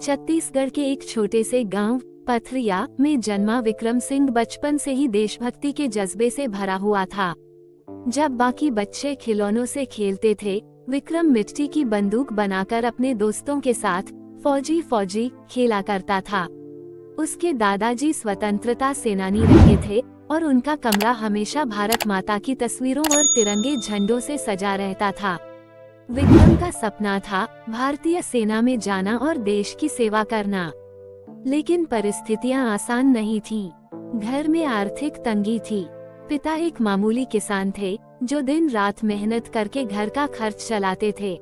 छत्तीसगढ़ के एक छोटे से गांव पथरिया में जन्मा विक्रम सिंह बचपन से ही देशभक्ति के जज्बे से भरा हुआ था। जब बाकी बच्चे खिलौनों से खेलते थे, विक्रम मिट्टी की बंदूक बनाकर अपने दोस्तों के साथ फौजी फौजी खेला करता था। उसके दादाजी स्वतंत्रता सेनानी रहे थे और उनका कमरा हमेशा भारत माता की तस्वीरों और तिरंगे झंडों से सजा रहता था। विक्रम का सपना था भारतीय सेना में जाना और देश की सेवा करना, लेकिन परिस्थितियां आसान नहीं थीं। घर में आर्थिक तंगी थी। पिता एक मामूली किसान थे जो दिन रात मेहनत करके घर का खर्च चलाते थे।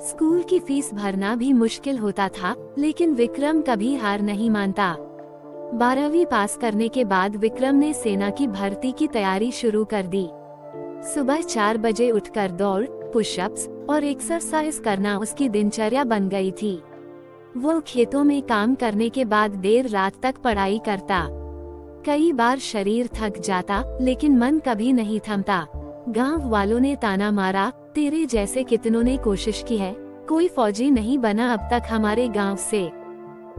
स्कूल की फीस भरना भी मुश्किल होता था, लेकिन विक्रम कभी हार नहीं मानता। 12वीं पास करने के बाद विक्रम ने सेना की भर्ती की तैयारी शुरू कर दी। सुबह 4 बजे उठकर दौड़, पुशअप्स और एक्सरसाइज करना उसकी दिनचर्या बन गई थी। वो खेतों में काम करने के बाद देर रात तक पढ़ाई करता। कई बार शरीर थक जाता, लेकिन मन कभी नहीं थमता। गांव वालों ने ताना मारा, तेरे जैसे कितनों ने कोशिश की है, कोई फौजी नहीं बना अब तक हमारे गांव से।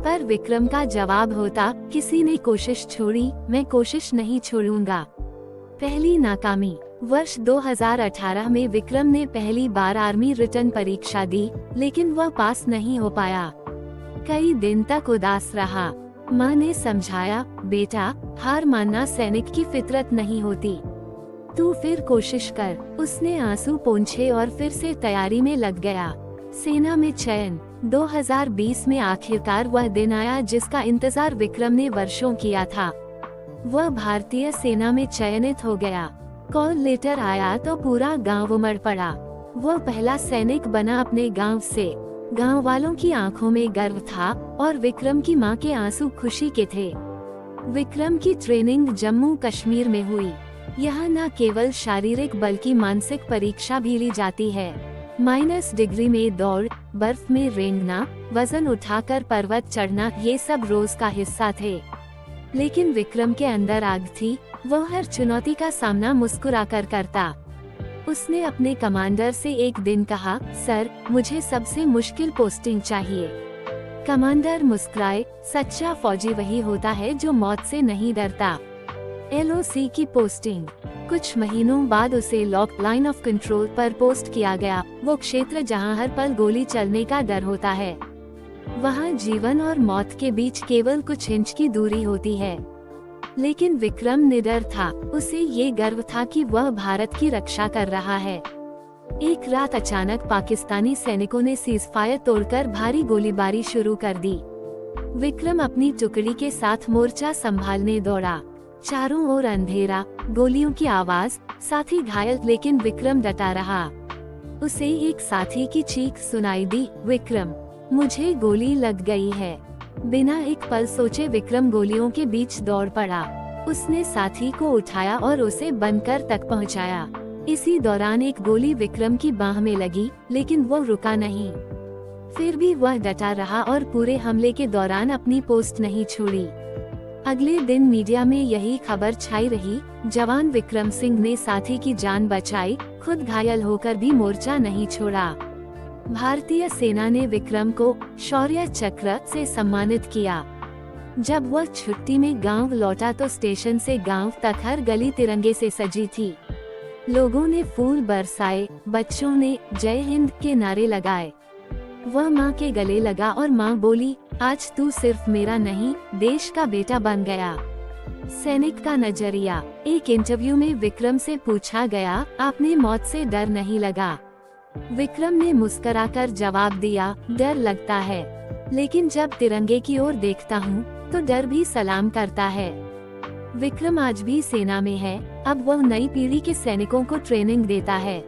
पर विक्रम का जवाब होता, किसी ने कोशिश छोड़ी, मैं कोशिश नहीं छोड़ूंगा। पहली नाकामी। वर्ष 2018 में विक्रम ने पहली बार आर्मी रिटर्न परीक्षा दी, लेकिन वह पास नहीं हो पाया। कई दिन तक उदास रहा। माँ ने समझाया, बेटा, हार मानना सैनिक की फितरत नहीं होती, तू फिर कोशिश कर। उसने आंसू पोंछे और फिर से तैयारी में लग गया। सेना में चयन। 2020 में आखिरकार वह दिन आया जिसका इंतजार विक्रम ने वर्षों किया था। वह भारतीय सेना में चयनित हो गया। कॉल लेटर आया तो पूरा गांव उमड़ पड़ा। वह पहला सैनिक बना अपने गांव से। गांव वालों की आंखों में गर्व था और विक्रम की मां के आंसू खुशी के थे। विक्रम की ट्रेनिंग जम्मू कश्मीर में हुई। यहाँ न केवल शारीरिक बल्कि मानसिक परीक्षा भी ली जाती है। -डिग्री में दौड़, बर्फ में रेंगना, वजन उठाकर पर्वत चढ़ना, ये सब रोज का हिस्सा थे। लेकिन विक्रम के अंदर आग थी। वह हर चुनौती का सामना मुस्कुराकर करता। उसने अपने कमांडर से एक दिन कहा, सर, मुझे सबसे मुश्किल पोस्टिंग चाहिए। कमांडर मुस्कुराए, सच्चा फौजी वही होता है जो मौत से नहीं डरता। LOC की पोस्टिंग। कुछ महीनों बाद उसे लॉक लाइन ऑफ कंट्रोल पर पोस्ट किया गया, वो क्षेत्र जहां हर पल गोली चलने का डर होता है। वहां जीवन और मौत के बीच केवल कुछ इंच की दूरी होती है। लेकिन विक्रम निडर था। उसे ये गर्व था कि वह भारत की रक्षा कर रहा है। एक रात अचानक पाकिस्तानी सैनिकों ने सीज़फायर तोड़कर भारी गोलीबारी शुरू कर दी। विक्रम अपनी टुकड़ी के साथ मोर्चा संभालने दौड़ा। चारों ओर अंधेरा, गोलियों की आवाज, साथी घायल, लेकिन विक्रम डटा रहा। उसे एक साथी की चीख सुनाई दी, विक्रम, मुझे गोली लग गई है। बिना एक पल सोचे विक्रम गोलियों के बीच दौड़ पड़ा। उसने साथी को उठाया और उसे बनकर तक पहुंचाया। इसी दौरान एक गोली विक्रम की बाह में लगी, लेकिन वो रुका नहीं। फिर भी वह डटा रहा और पूरे हमले के दौरान अपनी पोस्ट नहीं छोड़ी। अगले दिन मीडिया में यही खबर छाई रही, जवान विक्रम सिंह ने साथी की जान बचाई, खुद घायल होकर भी मोर्चा नहीं छोड़ा। भारतीय सेना ने विक्रम को शौर्य चक्र से सम्मानित किया। जब वह छुट्टी में गांव लौटा तो स्टेशन से गांव तक हर गली तिरंगे से सजी थी। लोगों ने फूल बरसाए, बच्चों ने जय हिंद के नारे लगाए। वह मां के गले लगा और मां बोली, आज तू सिर्फ मेरा नहीं, देश का बेटा बन गया। सैनिक का नजरिया। एक इंटरव्यू में विक्रम से पूछा गया, आपने मौत से डर नहीं लगा? विक्रम ने मुस्कुराकर जवाब दिया, डर लगता है, लेकिन जब तिरंगे की ओर देखता हूँ तो डर भी सलाम करता है। विक्रम आज भी सेना में है। अब वह नई पीढ़ी के सैनिकों को ट्रेनिंग देता है।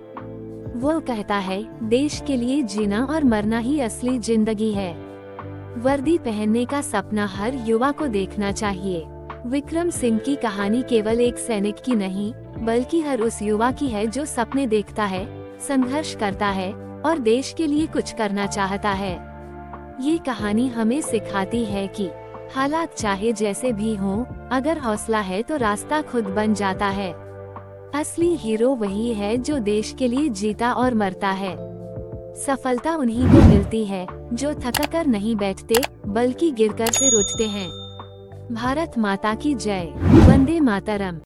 वो कहता है, देश के लिए जीना और मरना ही असली जिंदगी है। वर्दी पहनने का सपना हर युवा को देखना चाहिए। विक्रम सिंह की कहानी केवल एक सैनिक की नहीं, बल्कि हर उस युवा की है जो सपने देखता है, संघर्ष करता है और देश के लिए कुछ करना चाहता है। ये कहानी हमें सिखाती है कि हालात चाहे जैसे भी हों, अगर हौसला है तो रास्ता खुद बन जाता है। असली हीरो वही है जो देश के लिए जीता और मरता है। सफलता उन्हीं को मिलती है जो थककर नहीं बैठते बल्कि गिरकर फिर उठते हैं। भारत माता की जय। वंदे मातरम।